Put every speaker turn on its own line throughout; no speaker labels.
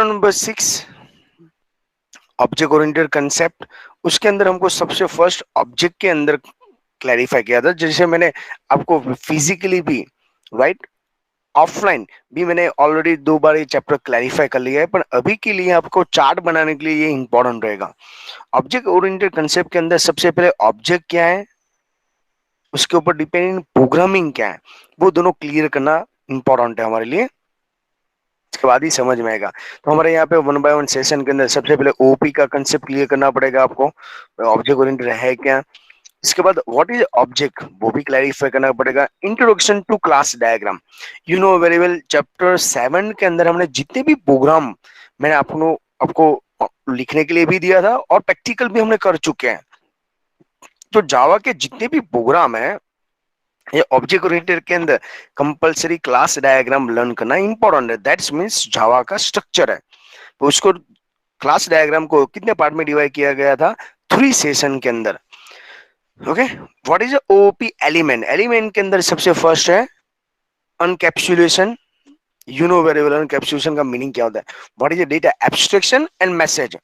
Number 6, object oriented concept. उसके अंदर हमको सबसे फर्स्ट ऑब्जेक्ट के अंदर क्लैरिफाई किया था, जैसे मैंने आपको फिजिकली भी, राइट, ऑफलाइन भी मैंने ऑलरेडी 2 बार ये चैप्टर क्लैरिफाई कर लिया है, पर अभी के लिए आपको चार्ट बनाने के लिए ये इंपॉर्टेंट रहेगा। ऑब्जेक्ट ओरिएंटेड कंसेप्ट के अंदर सबसे पहले ऑब्जेक्ट क्या है, उसके ऊपर डिपेंडेंट प्रोग्रामिंग क्या है, वो दोनों क्लियर करना इंपॉर्टेंट है हमारे लिए। इसके बाद ही समझ में आएगा। तो हमारे यहाँ पे 1 बाय 1 सेशन के अंदर सबसे पहले ओपी का कंसेप्ट क्लियर करना पड़ेगा आपको, ऑब्जेक्ट ओरिएंटेड है क्या। इसके बाद व्हाट इज ऑब्जेक्ट, वो भी क्लैरिफाई करना पड़ेगा। Introduction to class diagram, you know very well, chapter 7 के अंदर हमने जितने भी प्रोग्राम मैंने आपको आपको लिखने के लिए भी दिया था और प्रैक्टिकल भी हमने कर चुके हैं। तो जावा के जितने भी प्रोग्राम है, ये ऑब्जेक्ट ओरिएंटेड के अंदर कंपलसरी क्लास डायग्राम लर्न करना इंपॉर्टेंट है। दैट्स मींस जावा का स्ट्रक्चर है। तो उसको क्लास डायग्राम को कितने पार्ट में डिवाइड किया गया था, 3 सेशन के अंदर। Okay, what is OP element, element के अंदर सबसे फर्स्ट है अनकैप्सुलेशन। यू नो वेरी वेल अनकैप्सुलेशन का मीनिंग क्या होता है। What is data abstraction and message.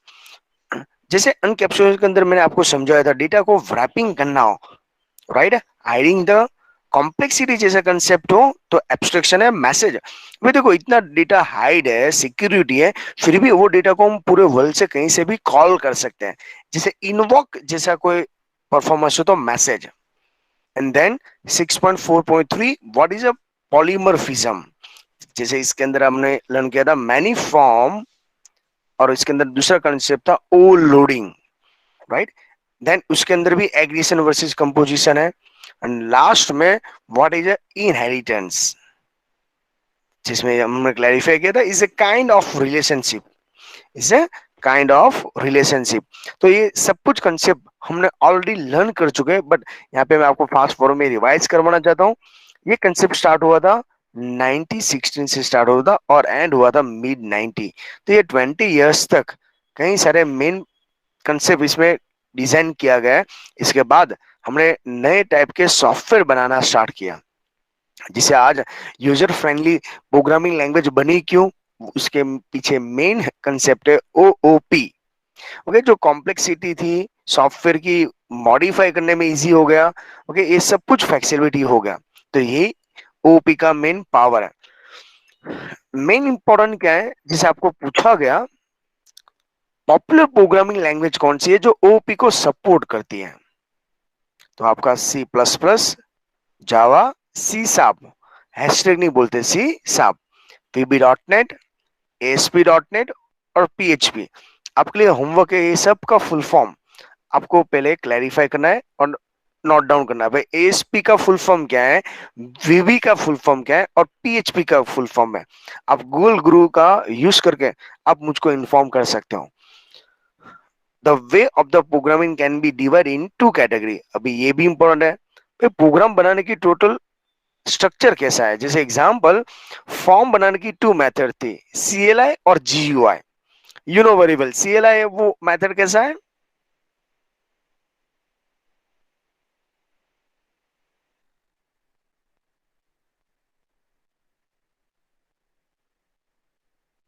जैसे अनकैप्सुलेशन के अंदर मैंने आपको समझाया था, डेटा को रैपिंग करना हो, राइट, हाइडिंग द कॉम्प्लेक्सिटी जैसा कंसेप्ट हो तो एब्स्ट्रैक्शन है मैसेज। भाई देखो, इतना डेटा हाइड है, सिक्योरिटी है, फिर भी वो डेटा को हम पूरे वर्ल्ड से कहीं से भी कॉल कर सकते हैं। जैसे इनवॉक जैसा कोई परफॉर्मेंस हो तो message. And then 6.4.3, what is a polymorphism. जैसे इसके अंदर हमने लर्न किया था मैनीफॉर्म, और इसके अंदर दूसरा कंसेप्ट था ओ लोडिंग, राइट। देन उसके अंदर भी एग्रीगेशन वर्सेस कंपोजिशन है। एंड लास्ट में व्हाट इज इनहेरिटेंस, जिसमें हमने क्लैरिफाई किया था is a kind of relationship, is a kind of relationship. तो ये सब कुछ कंसेप्ट हमने ऑलरेडी लर्न कर चुके हैं, बट यहाँ पे मैं आपको फास्ट फॉरवर्ड में रिवाइज करवाना चाहता हूँ। ये कंसेप्ट स्टार्ट हुआ था 1916 से स्टार्ट हुआ था और एंड हुआ था मिड 90। तो ये 20 इयर्स तक कई सारे मेन कंसेप्ट इसमें डिजाइन किया गया है। इसके बाद हमने नए टाइप के सॉफ्टवेयर बनाना स्टार्ट किया, जिसे आज यूजर फ्रेंडली प्रोग्रामिंग लैंग्वेज बनी। क्यों, उसके पीछे मेन कंसेप्ट है ओओपी। ओके, जो कॉम्प्लेक्सिटी थी सॉफ्टवेयर की, मॉडिफाई करने में इजी हो गया। ओके, ये सब कुछ फ्लेक्सिबिलिटी हो गया। तो ये ओपी का मेन पावर है। मेन इंपॉर्टेंट क्या है, जिसे आपको पूछा गया पॉपुलर प्रोग्रामिंग लैंग्वेज कौन सी है जो ओपी को सपोर्ट करती है, तो आपका C++, जावा, सी शार्प, हैशटैग नहीं बोलते, सी शार्प, VB.NET, ASP.NET और PHP। आपके लिए होमवर्क है, ये सब का फुल फॉर्म आपको पहले क्लैरिफाई करना है और नोट डाउन करना है। भाई ASP का फुल फॉर्म क्या है, VB का फुल फॉर्म क्या है और PHP का फुल फॉर्म है। आप गूगल गुरु का यूज करके आप मुझको इन्फॉर्म कर सकते हो। The way of the programming can be divide in 2 category. अभी ये भी इंपॉर्टेंट है, प्रोग्राम बनाने की टोटल स्ट्रक्चर कैसा है। जैसे एग्जांपल, फॉर्म बनाने की 2 मेथड थी, CLI और GUI। You know very well, CLI वो मेथड कैसा है,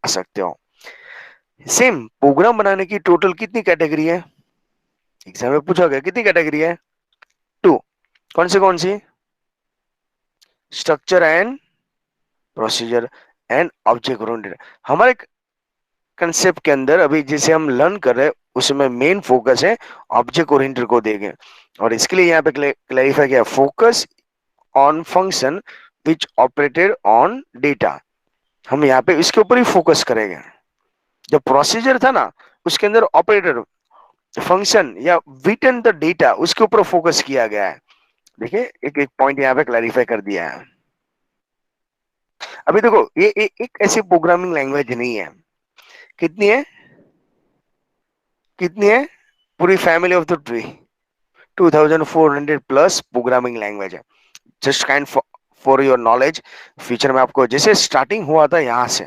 आ सकते हो। सेम प्रोग्राम बनाने की टोटल कितनी कैटेगरी है, एग्जाम में पूछा गया कितनी कैटेगरी है, 2। कौन सी, structure and procedure and object oriented. हमारे कंसेप्ट के अंदर अभी जिसे हम लर्न कर रहे हैं उसमें मेन फोकस है ऑब्जेक्ट ओरिएंटेड को देखें। और इसके लिए यहाँ पे क्लैरिफाई किया, focus on function which operated on data. हम यहाँ पे इसके ऊपर ही फोकस करेंगे। जो प्रोसीजर था ना, उसके अंदर ऑपरेटर फंक्शन या विटन द डेटा, उसके ऊपर फोकस किया गया है। देखिए एक एक पॉइंट यहाँ पे क्लैरिफाई कर दिया है। अभी देखो, ये एक ऐसी प्रोग्रामिंग लैंग्वेज नहीं है, कितनी है, कितनी है, पूरी family of the tree 2400 plus programming language है। Just kind for your knowledge, future में आपको, जैसे स्टार्टिंग हुआ था यहाँ से,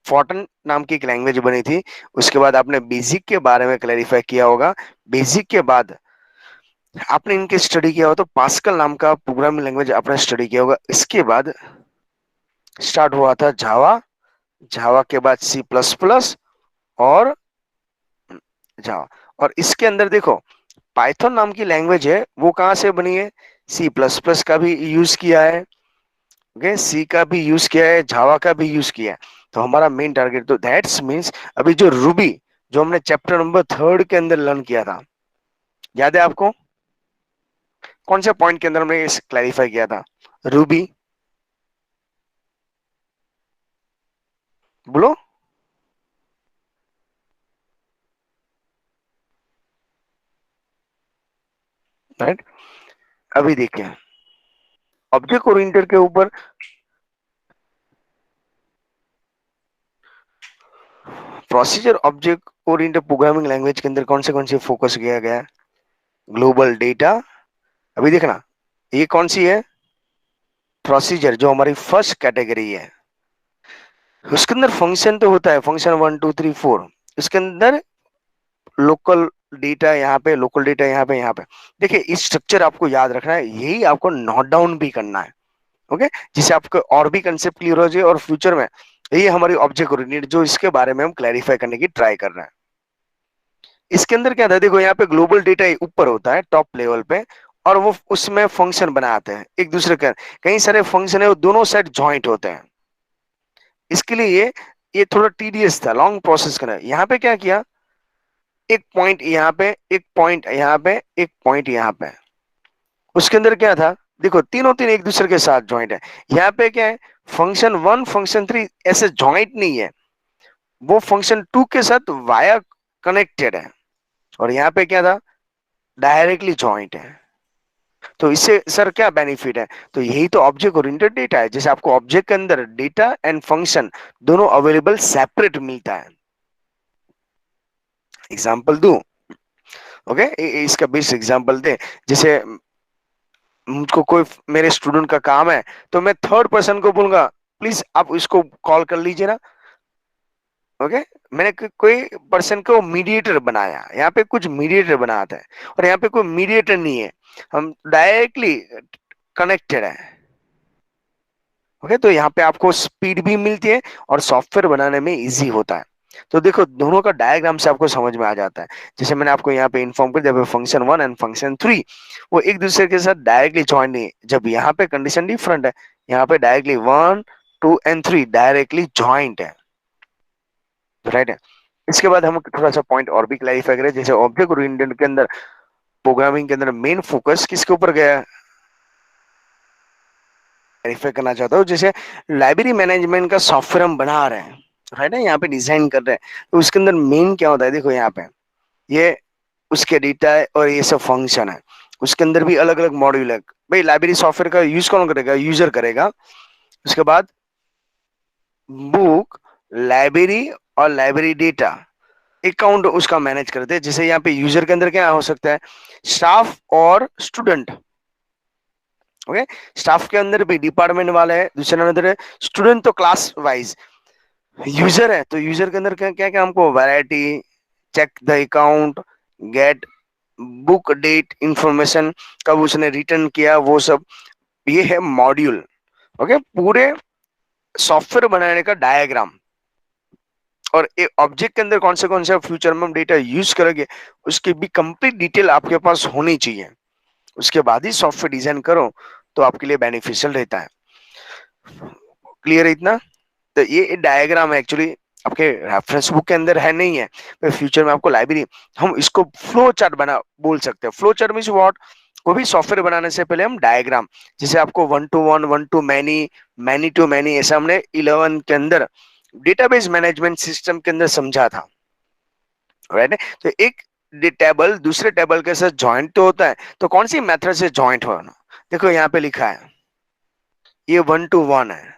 फॉर्टन नाम की एक लैंग्वेज बनी थी। उसके बाद आपने बेसिक के बारे में क्लैरिफाई किया होगा। बेसिक के बाद आपने इनके स्टडी किया हो तो पास्कल नाम का प्रोग्रामिंग लैंग्वेज आपने स्टडी किया होगा। इसके बाद स्टार्ट हुआ था जावा, जावा के बाद सी प्लस प्लस और जावा। और इसके अंदर देखो पाइथन नाम की लैंग्वेज है, वो कहाँ से बनी है? सी प्लस प्लस का भी यूज किया है, ओके, सी का भी यूज किया है, जावा का भी यूज किया है। तो हमारा मेन टारगेट तो दैट्स मीन्स अभी जो रूबी, जो हमने चैप्टर नंबर 3 के अंदर लर्न किया था, याद है आपको? कौन से पॉइंट के अंदर हमने इस क्लैरिफाई किया था? रूबी, बोलो। राइट, अभी देखिए ऑब्जेक्ट ओरिएंटेड के ऊपर procedure object oriented programming language के अंदर कौन से फोकस किया गया है? ग्लोबल डेटा, अभी देखना ये कौन सी है? प्रोसीजर, जो हमारी फर्स्ट कैटेगरी है। उसके अंदर फंक्शन तो होता है, फंक्शन 1 2 3 4। उसके अंदर लोकल डेटा यहाँ पे, लोकल डेटा यहाँ पे, यहाँ पे। देखिए इस स्ट्रक्चर आपको याद रखना है, यही आपको नोट डाउन भी करना है, ओके, जिससे आपको और भी कंसेप्ट क्लियर हो जाए और फ्यूचर में ये हमारी ऑब्जेक्ट ओरिएंटेड जो इसके बारे में हम क्लैरिफाई करने की ट्राई कर रहे हैं। इसके अंदर क्या था, देखो यहाँ पे ग्लोबल डेटा ऊपर होता है टॉप लेवल पे, और वो उसमें फंक्शन बनाते हैं एक दूसरे का। कई सारे फंक्शन है वो दोनों साइड ज्वाइंट होते हैं। इसके लिए ये थोड़ा टीडियस था, लॉन्ग प्रोसेस करना। यहाँ पे क्या किया, एक पॉइंट यहाँ पे, एक पॉइंट यहाँ पे, एक पॉइंट यहाँ पे। उसके अंदर क्या था, देखो तीनों तीन एक दूसरे के साथ ज्वाइंट है। यहाँ पे क्या है, फंक्शन 1 फंक्शन 3 ऐसे ज्वाइंट नहीं है, वो फंक्शन 2 के साथ वाया कनेक्टेड है। और यहाँ पे क्या था, डायरेक्टली ज्वाइंट है। तो इससे सर क्या बेनिफिट है? तो यही तो ऑब्जेक्ट ओरिएंटेड डेटा है, जैसे आपको ऑब्जेक्ट के अंदर डेटा एंड फंक्शन दोनों अवेलेबल सेपरेट मिलता है। एग्जांपल दूं, ओके, इसका बेस्ट एग्जांपल दे। जैसे मुझको कोई मेरे स्टूडेंट का काम है, तो मैं थर्ड पर्सन को बोलूंगा प्लीज आप इसको कॉल कर लीजिए ना, ओके। मैंने कोई पर्सन को मीडिएटर बनाया, यहाँ पे कुछ मीडिएटर बनाता है, और यहाँ पे कोई मीडिएटर नहीं है, हम डायरेक्टली कनेक्टेड है, ओके। तो यहाँ पे आपको स्पीड भी मिलती है और सॉफ्टवेयर बनाने में इजी होता है। तो देखो दोनों का डायग्राम से आपको समझ में आ जाता है। जैसे मैंने आपको यहाँ पे इन्फॉर्म कर दिया, फंक्शन 1 एंड फंक्शन 3 वो एक दूसरे के साथ डायरेक्टली ज्वाइन नहीं है। जब यहाँ पे कंडीशन डिफरेंट है, यहाँ पे डायरेक्टली 1 2 एंड 3 डायरेक्टली ज्वाइंट है, राइट है। इसके बाद हम थोड़ा सा पॉइंट और भी क्लैरिफाई करें। जैसे ऑब्जेक्ट ओरिएंटेड के अंदर, प्रोग्रामिंग के अंदर मेन फोकस किसके ऊपर गया है, वेरीफाई करना चाहता हूँ। जैसे लाइब्रेरी मैनेजमेंट का सॉफ्टवेयर हम बना रहे हैं, राइट है, यहाँ पे डिजाइन कर रहे हैं, तो उसके अंदर मेन क्या होता है, देखो यहाँ पे ये उसके डेटा है और ये सब फंक्शन है। उसके अंदर भी अलग अलग मॉड्यूल है। भाई लाइब्रेरी सॉफ्टवेयर का यूज कौन करेगा, यूजर करेगा। उसके बाद बुक, लाइब्रेरी और लाइब्रेरी डेटा, अकाउंट उसका मैनेज करते हैं। जैसे यहाँ पे यूजर के अंदर क्या हो सकता है, स्टाफ और स्टूडेंट, ओके। स्टाफ के अंदर भी डिपार्टमेंट वाले है, दूसरे अंदर है स्टूडेंट, तो क्लास वाइज। यूजर है तो यूजर के अंदर क्या क्या क्या हमको, variety, check the account, get book date information, कब उसने रिटर्न किया, वो सब। ये है मॉड्यूल, ओके। पूरे सॉफ्टवेयर बनाने का डायग्राम। और एक ऑब्जेक्ट के अंदर कौन से फ्यूचर में हम डेटा यूज करेंगे, उसकी भी कंप्लीट डिटेल आपके पास होनी चाहिए। उसके बाद ही सॉफ्टवेयर डिजाइन करो, तो आपके लिए बेनिफिशियल रहता है। क्लियर है इतना? तो ये डायग्राम है एक्चुअली, आपके रेफरेंस बुक के अंदर है नहीं है, पर फ्यूचर में आपको लाइब्रेरी, हम इसको फ्लो चार्ट बना बोल सकते हैं। फ्लो चार्ट मीन्स व्हाट, कोई भी सॉफ्टवेयर बनाने से पहले हम डायग्राम, जैसे आपको 1 to 1 1 to many, many to many, ऐसा हमने 11 के अंदर डेटाबेस मैनेजमेंट सिस्टम के अंदर समझा था, राइट। तो एक टेबल दूसरे टेबल के साथ ज्वाइंट तो होता है, तो कौन सी मेथड से ज्वाइंट होना, देखो यहाँ पे लिखा है, ये 1 to 1 है।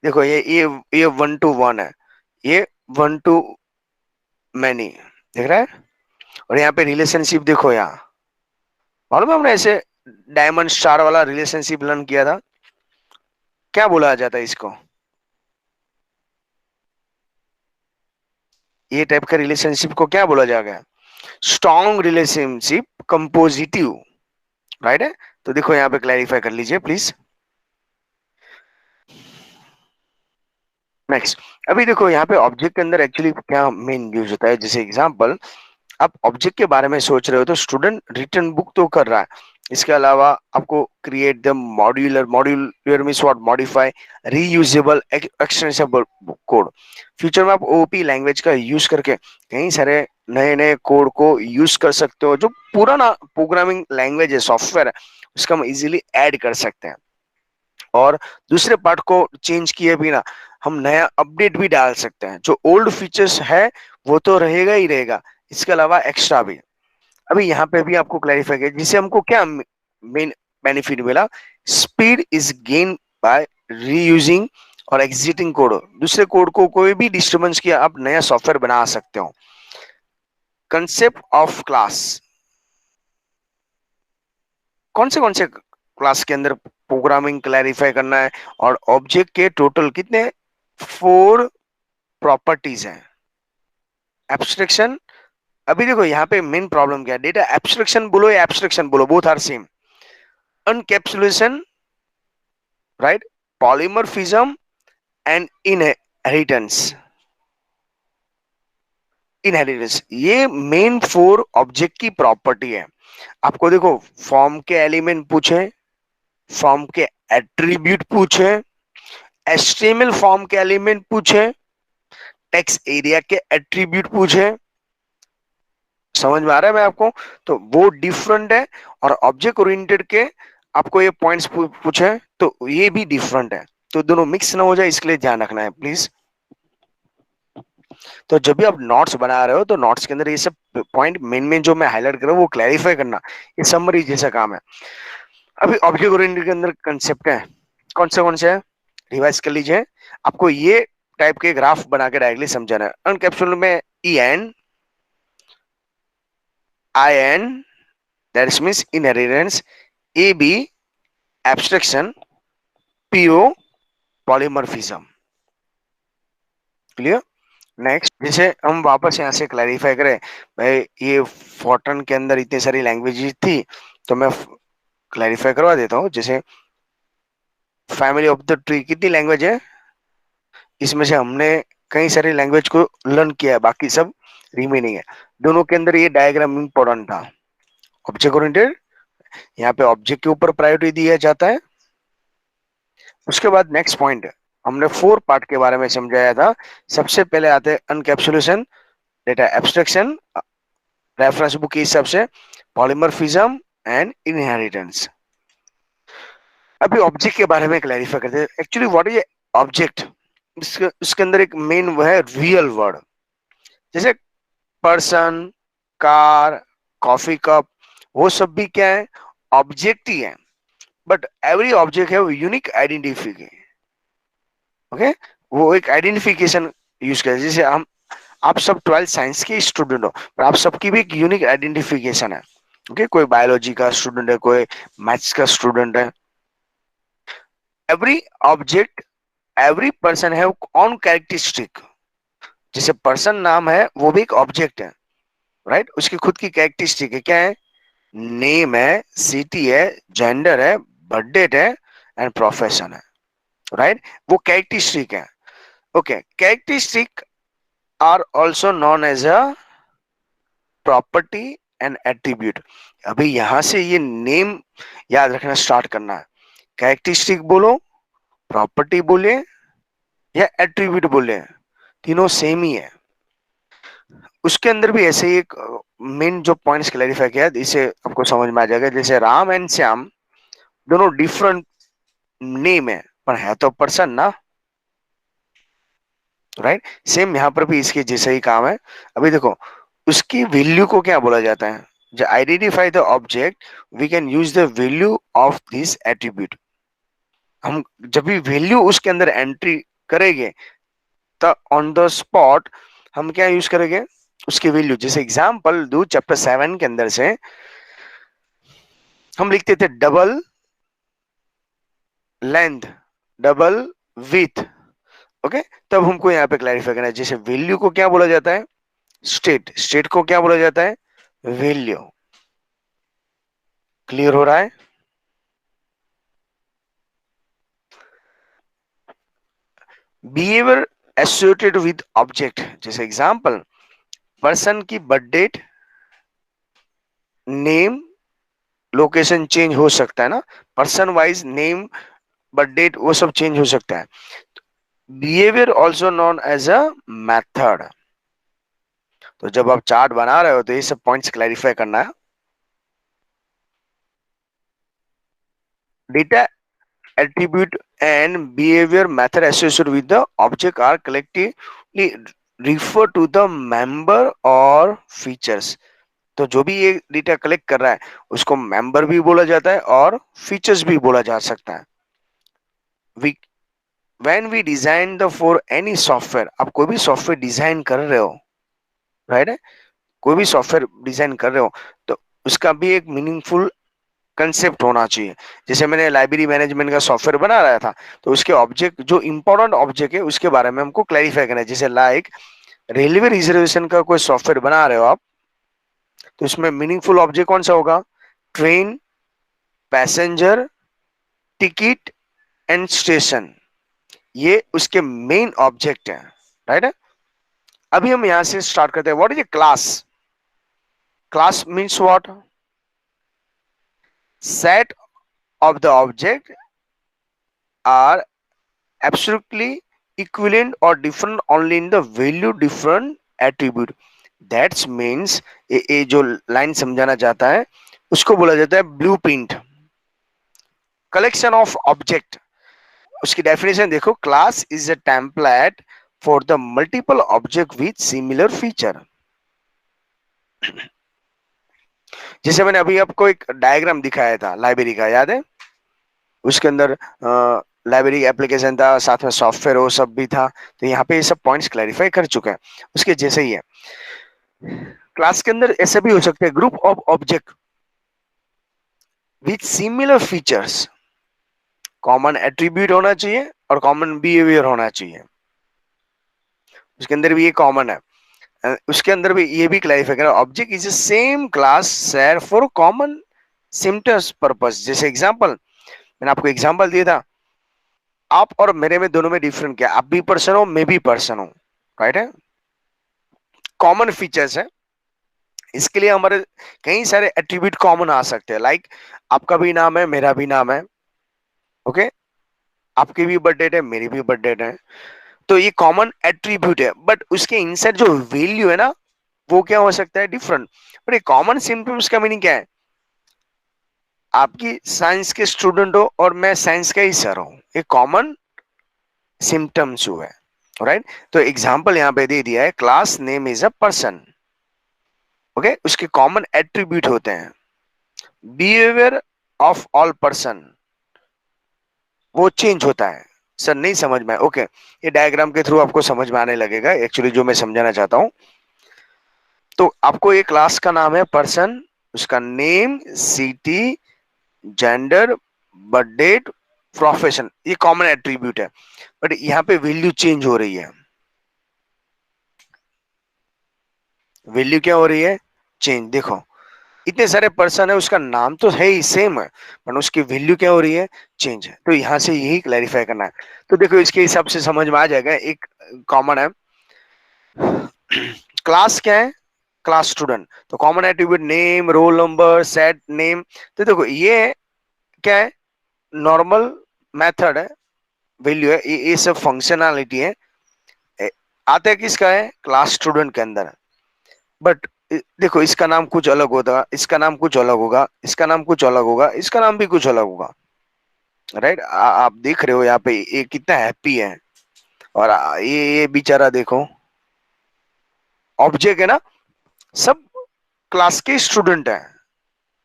देखो ये 1 to 1 है, ये 1 to मैनी, देख रहा है। और यहाँ पे रिलेशनशिप देखो, यहाँ मालूम है हमने ऐसे डायमंड स्टार वाला रिलेशनशिप लर्न किया था, क्या बोला जाता है इसको, ये टाइप का रिलेशनशिप को क्या बोला जाएगा, स्ट्रॉन्ग रिलेशनशिप कंपोजिटिव, राइट है। तो देखो यहाँ पे क्लैरिफाई कर लीजिए प्लीज। नेक्स्ट, अभी देखो यहाँ पे ऑब्जेक्ट के अंदर एक्चुअली क्या मेन यूज होता है, जैसे एग्जांपल आप ऑब्जेक्ट के बारे में सोच रहे हो तो स्टूडेंट रिटर्न बुक तो कर रहा है, इसके अलावा आपको create the modular, modular means what, modify, reusable, extensible code. Future में आप ओपी लैंग्वेज का यूज करके कई सारे नए नए कोड को यूज कर सकते हो, जो पुराना प्रोग्रामिंग लैंग्वेज है, सॉफ्टवेयर है, उसका हम इजीली ऐड कर सकते हैं। और दूसरे पार्ट को चेंज किए बिना हम नया अपडेट भी डाल सकते हैं, जो ओल्ड फीचर्स है वो तो रहेगा ही रहेगा, इसके अलावा एक्स्ट्रा भी। अभी यहाँ पे भी आपको क्लैरिफाई किया, जिससे हमको क्या मेन बेनिफिट मिला, speed is gain by reusing और एग्जिटिंग कोड। दूसरे कोड को कोई भी डिस्टर्बेंस किया आप नया सॉफ्टवेयर बना सकते हो। कंसेप्ट ऑफ क्लास, कौन से क्लास के अंदर प्रोग्रामिंग क्लैरिफाई करना है, और ऑब्जेक्ट के टोटल कितने, 4 प्रॉपर्टीज हैं। एब्स्ट्रैक्शन, अभी देखो यहाँ पे मेन प्रॉब्लम क्या है, डेटा एब्स्ट्रैक्शन बोलो या एब्स्ट्रैक्शन बोलो, both are same. Encapsulation, right, polymorphism and inheritance. Inheritance ये मेन 4 ऑब्जेक्ट की प्रॉपर्टी है। आपको देखो फॉर्म के एलिमेंट पूछे, फॉर्म के एट्रीब्यूट पूछे, एचटीएमएल फॉर्म के एलिमेंट पूछे, टेक्स्ट एरिया के एट्रीब्यूट पूछे, समझ में आ रहा है मैं आपको, तो वो डिफरेंट है। और ऑब्जेक्ट ओरिएंटेड के आपको ये पॉइंट्स पूछे तो ये भी डिफरेंट है, तो दोनों मिक्स ना हो जाए, इसके लिए ध्यान रखना है प्लीज। तो जब भी आप नोट्स बना रहे हो तो नोट्स के अंदर ये सब पॉइंट मेन मेन जो मैं हाईलाइट कर रहा हूँ वो क्लैरिफाई करना, ये समरी जैसा काम है। अभी ऑब्जेक्ट ओरिएंटेड के अंदर कंसेप्ट है, कौन से है, रिवाइज कर लीजिए। आपको ये टाइप के ग्राफ बना के डायरेक्टली समझाना है। अनकैप्सुलेट में E N I N, that means inheritance, A B abstraction, PO polymorphism. Clear. Next, जैसे हम वापस यहाँ से क्लैरिफाई करें, भाई ये फोर्टन के अंदर इतनी सारी लैंग्वेजेस थी, तो मैं क्लैरिफाई करवा देता हूँ। जैसे फैमिली ऑफ द ट्री कितनी लैंग्वेज है, इसमें से हमने कई सारी लैंग्वेज को लर्न किया है, बाकी सब रिमेनिंग है। दोनों के अंदर ये डायग्राम इंपॉर्टेंट था। ऑब्जेक्ट ओरिएंटेड, यहाँ पे ऑब्जेक्ट के ऊपर प्रायोरिटी दिया जाता है। उसके बाद नेक्स्ट पॉइंट, हमने 4 पार्ट के बारे में समझाया था। सबसे पहले आते हैं अनकैप्सुलेशन, डेटा एब्स्ट्रैक्शन, रेफरेंस बुक के हिसाब से, पॉलीमॉर्फिज्म एंड इनहेरिटेंस। अभी ऑब्जेक्ट के बारे में क्लैरिफाई करते हैं, एक्चुअली व्हाट इज ऑब्जेक्ट। इसके अंदर एक मेन वो है रियल वर्ड, जैसे पर्सन, कार, कॉफी कप, वो सब भी क्या है, ऑब्जेक्ट ही है। बट एवरी ऑब्जेक्ट है यूनिक आइडेंटिफिकेशन। ओके, वो एक आइडेंटिफिकेशन यूज कर, जैसे हम आप सब 12 साइंस के स्टूडेंट हो, पर आप सबकी भी एक यूनिक आइडेंटिफिकेशन है। ओके, कोई बायोलॉजी का स्टूडेंट है, कोई मैथ्स का स्टूडेंट है। एवरी ऑब्जेक्ट, एवरी पर्सन है ऑन कैरेक्टरिस्टिक। जैसे पर्सन नाम है वो भी एक ऑब्जेक्ट है, राइट, उसकी खुद की कैरेक्टरिस्टिक है, क्या है, नेम है, सिटी है, जेंडर है, बर्थडे है एंड प्रोफेशन है, राइट, वो कैरेक्टरिस्टिक है। Okay, characteristic are also known as a property and attribute. अभी यहां से ये नेम याद रखना स्टार्ट करना है। कैरेक्टरिस्टिक बोलो, प्रॉपर्टी बोले या एट्रीब्यूट बोले, तीनों सेम ही है। उसके अंदर भी ऐसे ही एक मेन जो पॉइंट्स क्लैरिफाई किया इसे आपको समझ में आ जाएगा। जैसे राम एंड श्याम दोनों डिफरेंट नेम है, पर है तो पर्सन ना, राइट। सेम यहाँ पर भी इसके जैसा ही काम है। अभी देखो उसकी वैल्यू को क्या बोला जाता है, जो identify the object we can use the value of this attribute. हम जब भी वैल्यू उसके अंदर एंट्री करेंगे तो ऑन द स्पॉट हम क्या यूज करेंगे, उसकी वैल्यू। जैसे एग्जांपल दो, चैप्टर 7 के अंदर से हम लिखते थे double length, double with. Okay, तब हमको यहाँ पे क्लैरिफाई करना है, जैसे वैल्यू को क्या बोला जाता है, स्टेट, स्टेट को क्या बोला जाता है, वैल्यू। क्लियर हो रहा है। बिहेवियर एसोसिएटेड विद ऑब्जेक्ट, जैसे एग्जांपल पर्सन की birth date, name, location change हो सकता है ना, person wise name, birth date वो सब चेंज हो सकता है। Behaviour also known as a method. तो जब आप चार्ट बना रहे हो तो ये सब पॉइंट्स क्लैरिफाई करना है। Data attribute and behavior method associated with the object are collectively refer to the member or features। तो जो भी ये डेटा कलेक्ट कर रहा है उसको मेंबर भी बोला जाता है और फीचर्स भी बोला जा सकता है। We when we design the for any software, आप कोई भी सॉफ्टवेयर डिजाइन कर रहे हो, राइट है, कोई भी सॉफ्टवेयर डिजाइन कर रहे हो तो उसका भी एक मीनिंगफुल कंसेप्ट होना चाहिए। जैसे मैंने लाइब्रेरी मैनेजमेंट का सॉफ्टवेयर बना रहा था तो उसके ऑब्जेक्ट जो इंपॉर्टेंट ऑब्जेक्ट है उसके बारे में हमको क्लैरिफाई करना है। जैसे लाइक रेलवे रिजर्वेशन का कोई सॉफ्टवेयर बना रहे हो आप, तो इसमें मीनिंगफुल ऑब्जेक्ट कौन सा होगा? Train, passenger, ticket and station, ये उसके मेन ऑब्जेक्ट है, राइट है। अभी हम यहां से स्टार्ट करते हैं। What is a class? Class means what? Set of the object are absolutely equivalent or different only in the value different attribute। That's means ये जो लाइन समझाना चाहता है उसको बोला जाता है ब्लूप्रिंट। कलेक्शन ऑफ ऑब्जेक्ट, उसकी डेफिनेशन देखो, class is a template for the multiple object with similar feature. जैसे मैंने अभी आपको एक डायग्राम दिखाया था लाइब्रेरी का, याद है? उसके अंदर लाइब्रेरी एप्लीकेशन था, साथ में सॉफ्टवेयर वो सब भी था। तो यहाँ पे ये सब पॉइंट्स क्लैरिफाई कर चुके हैं। उसके जैसे ही है, क्लास के अंदर ऐसे भी हो सकते हैं group of object with similar features. Common attribute होना चाहिए और कॉमन बिहेवियर होना चाहिए। उसके अंदर भी ये कॉमन है। उसके अंदर भी ये भी क्लैरिफाई करना, object is same class share for common symptoms purpose. जैसे एग्जांपल मैंने आपको एग्जांपल दिया था, आप और मेरे में दोनों में डिफरेंट क्या? आप भी पर्सन हो, मैं भी पर्सन हूं, राइट है। कॉमन फीचर्स है, इसके लिए हमारे कई सारे एट्रीब्यूट कॉमन आ सकते हैं। लाइक आपका भी नाम है, मेरा भी नाम है, ओके, आपकी भी बर्थ डेट है, मेरी भी बर्थ डेट है। तो ये कॉमन एट्रीब्यूट है, बट उसके इनसाइड जो वैल्यू है ना वो क्या हो सकता है? डिफरेंट। बट ये कॉमन सिम्टम्स का मीनिंग क्या है? आपकी साइंस के स्टूडेंट हो और मैं साइंस का ही सर हूं, ये कॉमन सिम्टम्स हुआ है, राइट। तो एग्जांपल यहां पे दे दिया है, class name is a person, okay. उसके कॉमन एट्रीब्यूट होते हैं, बिहेवियर ऑफ ऑल पर्सन वो चेंज होता है। सर नहीं समझ में, ओके, ये डायग्राम के थ्रू आपको समझ में आने लगेगा एक्चुअली जो मैं समझाना चाहता हूं। तो आपको ये क्लास का नाम है पर्सन, उसका name, city, gender, birth date, profession, ये कॉमन एट्रीब्यूट है। बट यहाँ पे वैल्यू चेंज हो रही है। वैल्यू क्या हो रही है? चेंज। देखो इतने सारे पर्सन है, उसका नाम तो है ही सेम है, पर उसकी वैल्यू क्या हो रही है? चेंज है। तो यहां से यही क्लैरिफाई करना है। तो देखो इसके हिसाब से समझ में आ जाएगा। एक कॉमन है, क्लास क्या है? Class student. तो common attribute name, roll number, set name. तो देखो ये क्या है? नॉर्मल मेथड है, वैल्यू है, ये सब फंक्शनैलिटी है। आता है किसका है? क्लास स्टूडेंट के अंदर। बट देखो इसका नाम कुछ अलग होगा, इसका नाम कुछ अलग होगा, इसका नाम कुछ अलग होगा, इसका नाम भी कुछ अलग होगा, राइट। आप देख रहे हो यहाँ पे ये कितना हैप्पी है, और ये बेचारा देखो, ऑब्जेक्ट है ना, सब क्लास के स्टूडेंट है,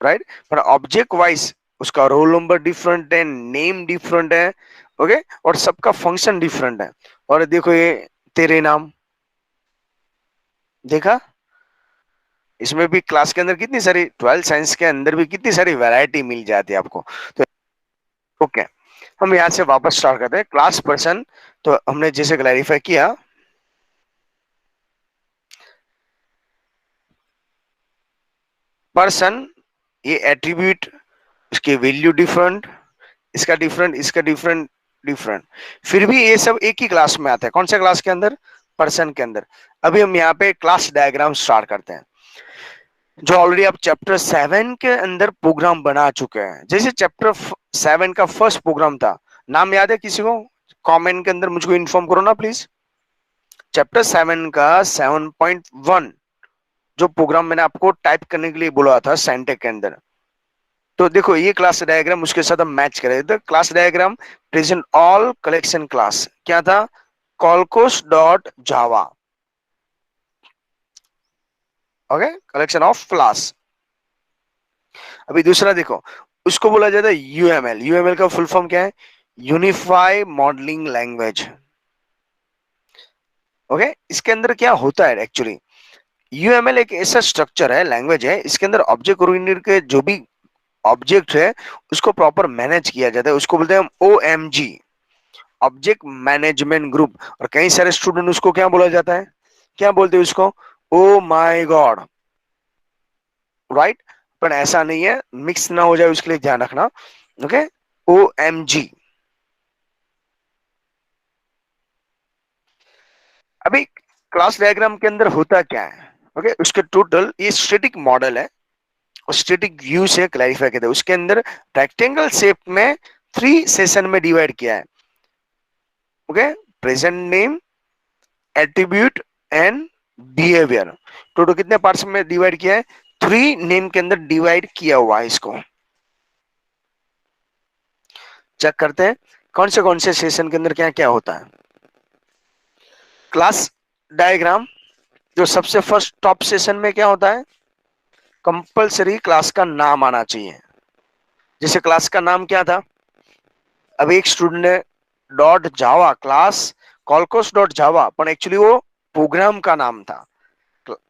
राइट। पर ऑब्जेक्ट वाइज उसका रोल नंबर डिफरेंट है, नेम डिफरेंट है, ओके, और सबका फंक्शन डिफरेंट है। और देखो ये तेरे नाम, देखा, इसमें भी क्लास के अंदर कितनी सारी, 12 साइंस के अंदर भी कितनी सारी वैरायटी मिल जाती है आपको। तो ओके, हम यहाँ से वापस स्टार्ट करते हैं। क्लास पर्सन, तो हमने जैसे क्लैरिफाई किया, पर्सन ये एट्रीब्यूट, उसकी वैल्यू डिफरेंट, इसका डिफरेंट, इसका डिफरेंट, डिफरेंट, फिर भी ये सब एक ही क्लास में आता है। कौन से क्लास के अंदर? पर्सन के अंदर। अभी हम यहाँ पे क्लास डायग्राम स्टार्ट करते हैं, जो ऑलरेडी आप चैप्टर 7 के अंदर प्रोग्राम बना चुके हैं। जैसे चैप्टर 7 का फर्स्ट प्रोग्राम था, नाम याद है किसी को? कमेंट के अंदर मुझको इन्फॉर्म करो ना प्लीज। चैप्टर 7 का 7.1 जो प्रोग्राम मैंने आपको टाइप करने के लिए बोला था सेंटेक के अंदर, तो देखो ये क्लास डायग्राम उसके साथ हम मैच करें। तो class diagram present all collection class क्या था? कॉलकोस dot Java. Okay, collection of class. अभी दूसरा देखो, उसको बोला जाता है यूएमएल। यूएमएल का फुल फॉर्म क्या है? Unify modelling language. ओके, इसके अंदर क्या होता है एक्चुअली? यूएमएल एक ऐसा स्ट्रक्चर है, लैंग्वेज है, इसके अंदर ऑब्जेक्ट ओरिएंटेड के जो भी ऑब्जेक्ट है उसको प्रॉपर मैनेज किया जाता है। उसको बोलते हैं ओएमजी, ऑब्जेक्ट मैनेजमेंट ग्रुप। और कई सारे स्टूडेंट उसको क्या बोला जाता है? क्या बोलते हैं उसको? Oh my God, right? पर ऐसा नहीं है, मिक्स ना हो जाए उसके लिए ध्यान रखना। Okay, OMG. अभी क्लास डायग्राम के अंदर होता क्या है? ओके, उसके टोटल ये स्टैटिक मॉडल है और स्टैटिक व्यू से क्लैरिफाई करते हैं। उसके अंदर रेक्टेंगल शेप में 3 सेशन में डिवाइड किया है। Okay, present name, attribute and behaviour. Total कितने पार्ट्स में डिवाइड किया है? 3 नेम के अंदर डिवाइड किया हुआ है इसको। चेक करते हैं कौन से सेशन के अंदर क्या क्या होता है। क्लास डायग्राम जो सबसे फर्स्ट टॉप सेशन में क्या होता है? कंपलसरी क्लास का नाम आना चाहिए। जैसे क्लास का नाम क्या था? अब एक स्टूडेंट ने डॉट जावा क्लास कॉलकोस डॉट जावा, पर एक्चुअली वो प्रोग्राम का नाम था।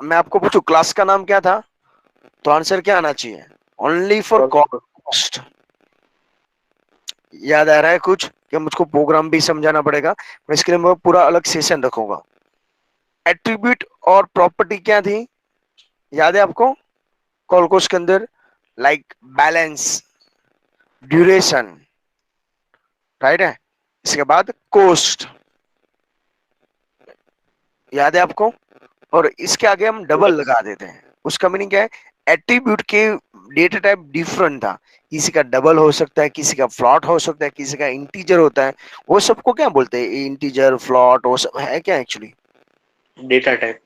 मैं आपको पूछूं क्लास का नाम क्या था, तो आंसर क्या आना चाहिए? Only for cost. याद आ रहा है कुछ कि मुझको प्रोग्राम भी समझाना पड़ेगा, पर इसके लिए मैं पूरा अलग सेशन रखूंगा। एट्रीब्यूट और प्रॉपर्टी क्या थी, याद है आपको? कॉलकोस के अंदर लाइक बैलेंस, ड्यूरेशन, राइट है। इसके बाद कोस्ट, याद है आपको? और इसके आगे हम डबल लगा देते हैं। उसका मीनिंग क्या है? एट्रीब्यूट के डेटा टाइप डिफरेंट था, किसी का डबल हो सकता है, किसी का फ्लॉट हो सकता है, किसी का इंटीजर होता है। वो सबको क्या बोलते हैं? इंटीजर, फ्लॉट, वो सब है क्या एक्चुअली?
Data type.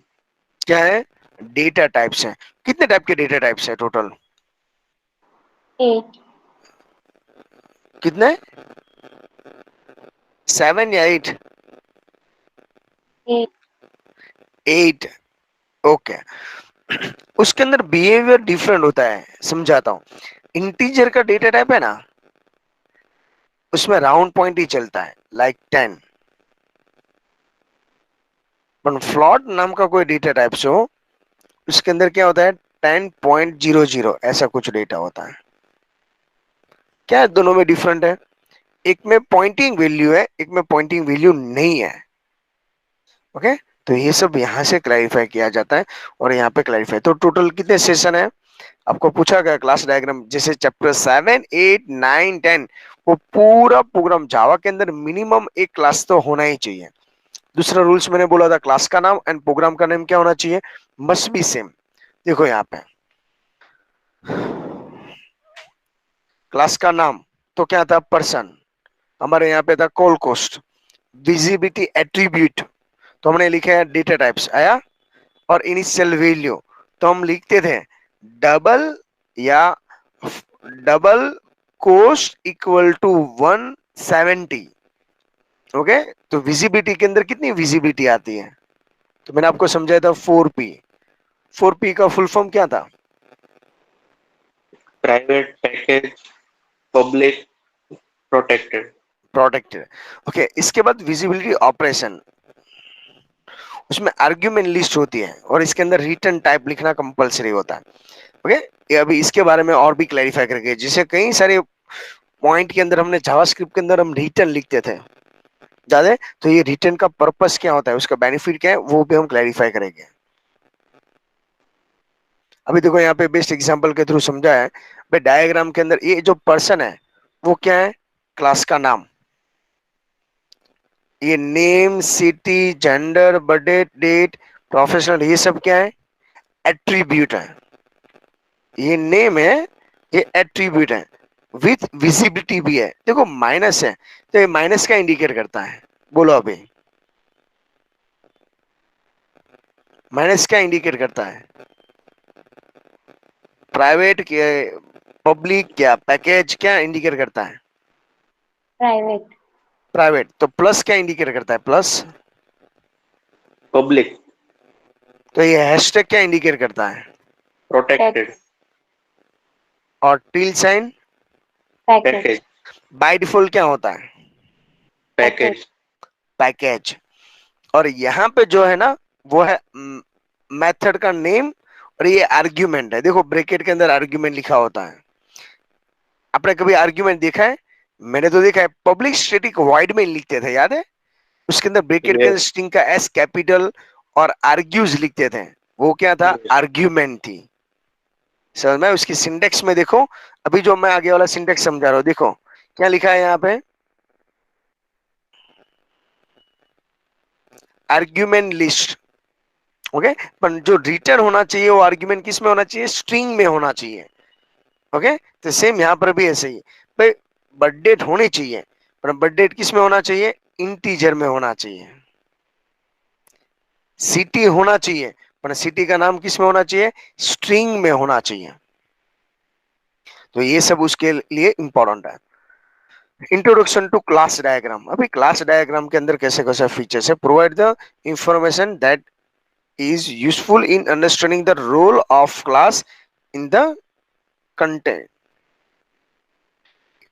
क्या है? डेटा टाइप्स हैं। कितने टाइप के डेटा टाइप्स हैं टोटल?
8।
कितने? 7 या 8?
8।
8। ओके। उसके अंदर बिहेवियर डिफरेंट होता है, समझाता हूँ। इंटीजर का डेटा टाइप है ना, उसमें राउंड पॉइंट ही चलता है, लाइक 10। पर फ्लॉट नाम का कोई डेटा टाइप से हो, उसके अंदर क्या होता है? 10.00 ऐसा कुछ डेटा होता है। क्या है? दोनों में डिफरेंट है। एक में पॉइंटिंग वैल्यू है, एक में पॉइंटिंग वैल्यू नहीं है। ओके, तो ये सब यहाँ से क्लैरिफाई किया जाता है और यहाँ पे क्लैरिफाई। तो टोटल कितने सेशन है आपको पूछा गया? क्लास डायग्राम जैसे चैप्टर 7, 8, 9, 10, वो पूरा प्रोग्राम जावा के अंदर मिनिमम एक क्लास तो होना ही चाहिए। दूसरा रूल्स मैंने बोला था, क्लास का नाम एंड प्रोग्राम का नाम क्या होना चाहिए? Must be same. देखो यहाँ पे क्लास का नाम तो क्या था? पर्सन। हमारे यहाँ पे था कॉल कोस्ट। विजिबिलिटी एट्रीब्यूट तो हमने लिखा है डेटा टाइप्स आया। और इनिशियल वैल्यू तो हम लिखते थे डबल या double cost equal to 170। Okay, तो विजिबिलिटी के अंदर कितनी विजिबिलिटी आती है? तो मैंने आपको समझाया था 4P। 4P का फुल फॉर्म क्या था?
Private, package, public, protected.
Protected. Okay, इसके बाद विजिबिलिटी ऑपरेशन, उसमें आर्ग्यूमेंट लिस्ट होती है और इसके अंदर रिटर्न टाइप लिखना कंपलसरी होता है। ओके, ये अभी इसके बारे में और भी क्लैरिफाई करके, जैसे कई सारे पॉइंट के अंदर हमने जावास्क्रिप्ट के अंदर हम रिटर्न लिखते थे ज्यादा, तो ये रिटर्न का पर्पस क्या होता है, उसका बेनिफिट क्या है, वो भी हम क्लैरिफाई करेंगे। अभी देखो यहाँ पे बेस्ट एग्जांपल के थ्रू समझा है भाई। डायग्राम के अंदर ये जो पर्सन है वो क्या है? क्लास का नाम। ये name, city, gender, birthday date, professional, ये सब क्या है? एट्रीब्यूट है। ये नेम है, ये एट्रीब्यूट है, विथ विजिबिलिटी भी है। देखो माइनस है, तो ये माइनस का इंडिकेट करता है। बोलो अभी, माइनस क्या इंडिकेट करता है? प्राइवेट क्या, पब्लिक क्या, पैकेज क्या इंडिकेट करता है?
प्राइवेट।
प्राइवेट। तो प्लस क्या इंडिकेट करता है? प्लस।
पब्लिक।
तो ये हैशटैग क्या इंडिकेट करता है?
प्रोटेक्टेड।
और tilde sign
package.
Package.
By default क्या होता है?
पैकेज।
पैकेज। और यहाँ पे जो है ना, वो है मेथड का नेम, और ये आर्ग्यूमेंट है। देखो ब्रैकेट के अंदर आर्ग्यूमेंट लिखा होता है। आपने कभी आर्ग्यूमेंट देखा है? मैंने तो देखा है, पब्लिक स्टैटिक वॉइड में लिखते थे, याद है? उसके अंदर ब्रैकेट के अंदर
यस।
स्ट्रिंग का एस कैपिटल और आर्ग्यूज लिखते थे। वो क्या था?
यस।
आर्ग्यूमेंट थी। समझ में? उसकी सिंटेक्स में देखो, अभी जो मैं आगे वाला सिंटेक्स समझा रहा हूँ, देखो क्या लिखा है यहाँ पे? Argument list. ओके। पर जो रिटर्न होना चाहिए वो आर्ग्यूमेंट किस में होना चाहिए? स्ट्रिंग में होना चाहिए। ओके। तो सेम यहाँ पर भी ऐसे ही भाई, बर्थ डेट होनी चाहिए, पर बर्थ डेट किस में होना चाहिए? इंटीजर में होना चाहिए। सिटी होना चाहिए, पर सिटी का नाम किस में होना चाहिए? स्ट्रिंग में होना चाहिए। तो ये सब उसके लिए इंपॉर्टेंट है। Introduction to class diagram. अभी क्लास डायग्राम के अंदर कैसे कैसे फीचर्स है? Provide the information that is useful in understanding the role of class in the content।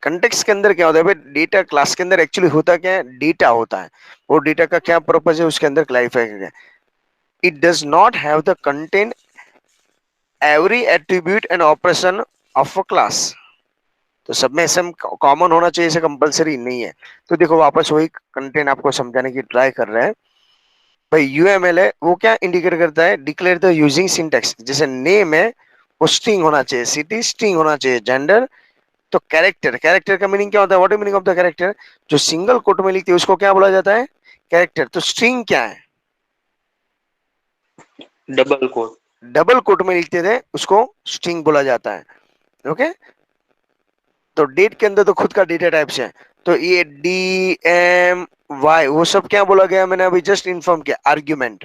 Context के अंदर क्या होता है भाई? डेटा क्लास के अंदर एक्चुअली होता क्या है? डेटा होता है। वो डेटा का क्या पर्पज है उसके अंदर क्लैरिफाई किया। It does not have the content every attribute and operation of a class. तो सब में ऐसा कॉमन होना चाहिए, ऐसे कंपलसरी नहीं है। तो देखो वापस वही कंटेंट आपको समझाने की ट्राई कर रहे हैं। भाई यूएमएल है, वो क्या इंडिकेट करता है? Declare the using syntax. जैसे नेम है, वो स्ट्रिंग होना चाहिए, सिटी स्ट्रिंग होना चाहिए, जेंडर। तो कैरेक्टर, कैरेक्टर का मीनिंग क्या होता है? What is meaning of the character? जो सिंगल कोट में लिखते हैं उसको क्या बोला जाता है? कैरेक्टर। तो स्ट्रिंग क्या है?
Double coat.
डबल कोट में लिखते थे उसको स्ट्रिंग बोला जाता है। ओके। तो डेट के अंदर तो खुद का डेटा टाइप्स है। तो ये डी एम वाई वो सब क्या बोला गया? मैंने अभी जस्ट इन्फॉर्म किया, आर्ग्यूमेंट।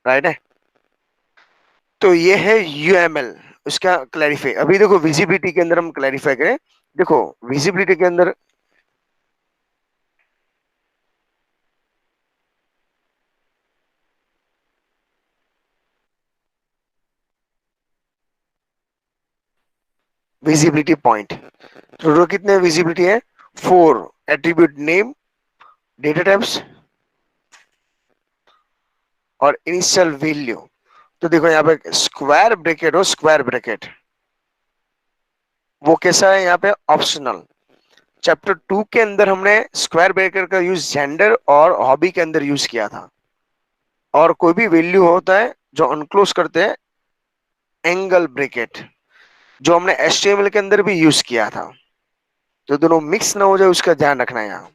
राइट है। तो ये है यूएमएल, उसका क्लैरिफाई। अभी देखो विजिबिलिटी के अंदर हम क्लैरिफाई करें। देखो विजिबिलिटी के अंदर विजिबिलिटी पॉइंट, टोटल कितने विजिबिलिटी है? 4। एट्रीब्यूट नेम, डेटा टाइप्स और इनिशियल वैल्यू। तो देखो यहाँ पे स्क्वायर ब्रैकेट हो, स्क्वायर ब्रैकेट वो कैसा है? यहाँ पे ऑप्शनल। चैप्टर 2 के अंदर हमने स्क्वायर ब्रैकेट का यूज जेंडर और हॉबी के अंदर यूज किया था। और कोई भी वैल्यू होता है जो अनक्लोज करते हैं, एंगल ब्रैकेट, जो हमने एचटीएमएल के अंदर भी यूज किया था। तो दोनों मिक्स ना हो जाए उसका ध्यान रखना है यहाँ।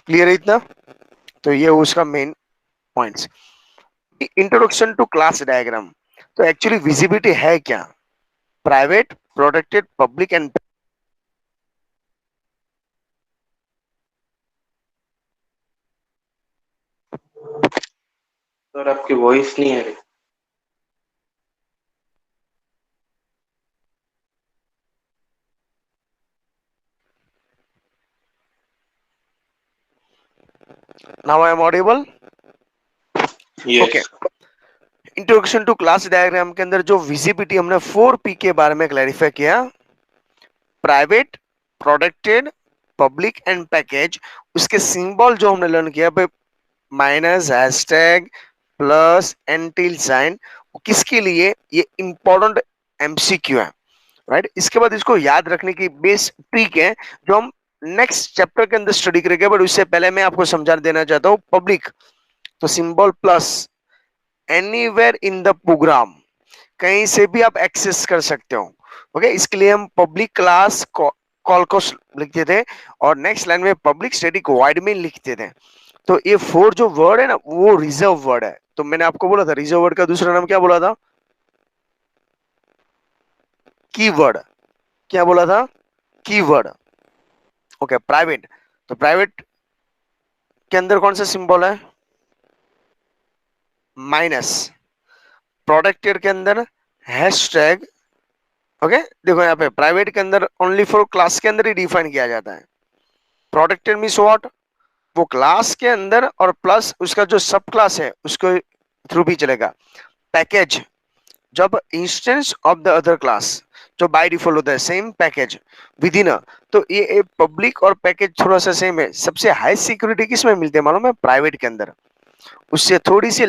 क्लियर है इतना? तो ये उसका main points. Introduction to class diagram. तो एक्चुअली विजिबिलिटी है क्या? Private, protected, public and.
Sir आपकी वॉइस नहीं आ रही।
Now I am audible? Okay.
Yes.
Introduction to class diagram के अंदर जो विजिबिलिटी हमने 4P के बारे में क्लैरिफाई किया, private, protected, public and package. उसके सिंबल जो हमने लर्न किया, माइनस, हैशटैग, प्लस, एंटिल साइन, किसके लिए? ये इंपॉर्टेंट एमसीक्यू है। राइट। इसके बाद इसको याद रखने की बेस ट्रिक है जो हम नेक्स्ट चैप्टर के अंदर स्टडी करेंगे। बट उससे पहले मैं आपको समझा देना चाहता हूँ पब्लिक। तो symbol plus, anywhere in the program, कहीं से भी आप एक्सेस कर सकते हो। ओके। इसके लिए हम पब्लिक क्लास कॉल को लिखते थे, और नेक्स्ट लाइन में पब्लिक स्टैटिक वॉइड में लिखते थे। तो ये 4 जो वर्ड है ना, वो रिजर्व वर्ड है। तो मैंने आपको बोला था रिजर्व वर्ड का दूसरा नाम क्या बोला था? कीवर्ड। क्या बोला था? कीवर्ड। Okay, private. तो प्राइवेट के अंदर कौन सा सिंबल है? माइनस। प्रोटेक्टेड के अंदर हैशटैग। ओके, देखो यहाँ पे प्राइवेट के अंदर ओनली फॉर क्लास के अंदर ही डिफाइन किया जाता है। Protected means what? वो क्लास के अंदर और प्लस उसका जो सब क्लास है उसको थ्रू भी चलेगा। पैकेज, जब instance of the other class, जो बाय डिफॉल्ट होता है सेम पैकेज विद इन, तो ये पब्लिक और पैकेज थोड़ा सा सेम है। सबसे हाई सिक्योरिटी किस में मिलती है मालूम है? प्राइवेट के अंदर। उससे थोड़ी सी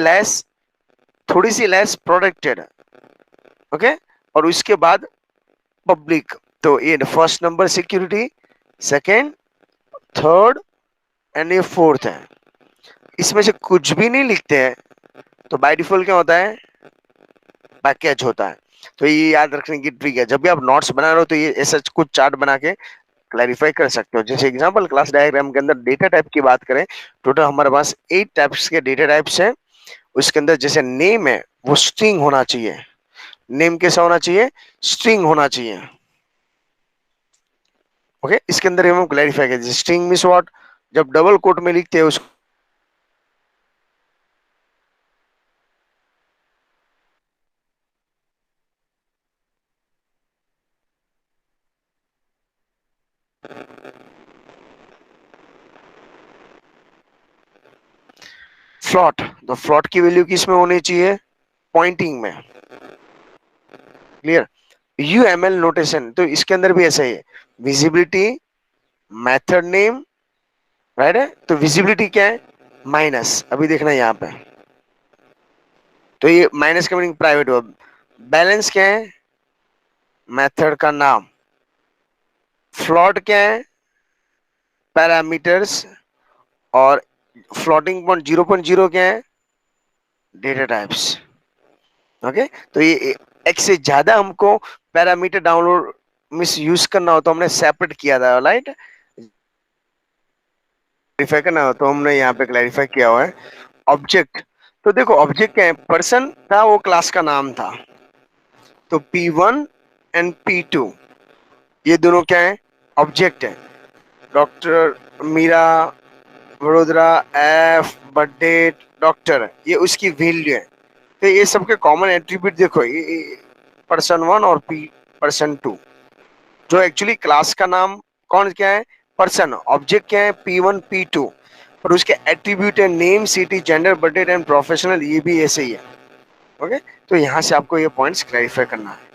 लेस प्रोटेक्टेड। ओके, और उसके बाद पब्लिक। तो ये first number security, second, third and ये फोर्थ है। इसमें से कुछ भी नहीं लिखते हैं तो बाय डिफॉल्ट क्या होता है? पैकेज होता है। तो ये याद रखने की ट्रिक है, जब भी आप नोट्स बना रहे हो तो ये ऐसा कुछ चार्ट बना के क्लैरिफाई कर सकते हो। जैसे एग्जांपल क्लास डायग्राम के अंदर डेटा टाइप की बात करें, टोटल हमारे पास 8 टाइप्स के डेटा टाइप्स हैं। उसके अंदर जैसे नेम है वो स्ट्रिंग होना चाहिए। नेम कैसा होना चाहिए? स्ट्रिंग होना चाहिए। ओके, इसके अंदर हम क्लैरिफाई करें स्ट्रिंग मींस व्हाट? जब डबल कोट में लिखते हैं उसको फ्लॉट। तो फ्लॉट की वैल्यू किस में होनी चाहिए? पॉइंटिंग में। क्लियर? यूएमएल नोटेशन, तो इसके अंदर भी ऐसा ही है। विजिबिलिटी, मेथड नेम, राइट है? तो विजिबिलिटी क्या है? माइनस। अभी देखना यहाँ पे, तो ये माइनस का मीनिंग प्राइवेट हुआ। बैलेंस क्या है? मेथड का नाम। फ्लॉट क्या है? पैरामीटर्स। और फ्लोटिंग पॉइंट 0.0 क्या है? Data types. ओके, तो ये एक से ज्यादा हमको पैरामीटर डाउनलोड मिस यूज करना हो तो हमने सेपरेट किया था, राइट? क्लैरिफाई करना हो तो हमने यहाँ पे क्लैरिफाई किया हुआ है। ऑब्जेक्ट, तो देखो ऑब्जेक्ट क्या है? पर्सन था, वो क्लास का नाम था। तो P1 एंड P2 ये दोनों क्या है? ऑब्जेक्ट है। Doctor Meera, Vadodara, F, birthday, doctor, ये उसकी वैल्यू है। तो ये सबके कॉमन एट्रीब्यूट देखो, ये पर्सन 1 और पर्सन 2, जो एक्चुअली क्लास का नाम कौन क्या है? पर्सन। ऑब्जेक्ट क्या है? P1 P2, और उसके एट्रीब्यूट है name, city, gender, birthday and professional, ये भी ऐसे ही है। ओके, तो यहाँ से आपको ये पॉइंट्स क्लैरिफाई करना है।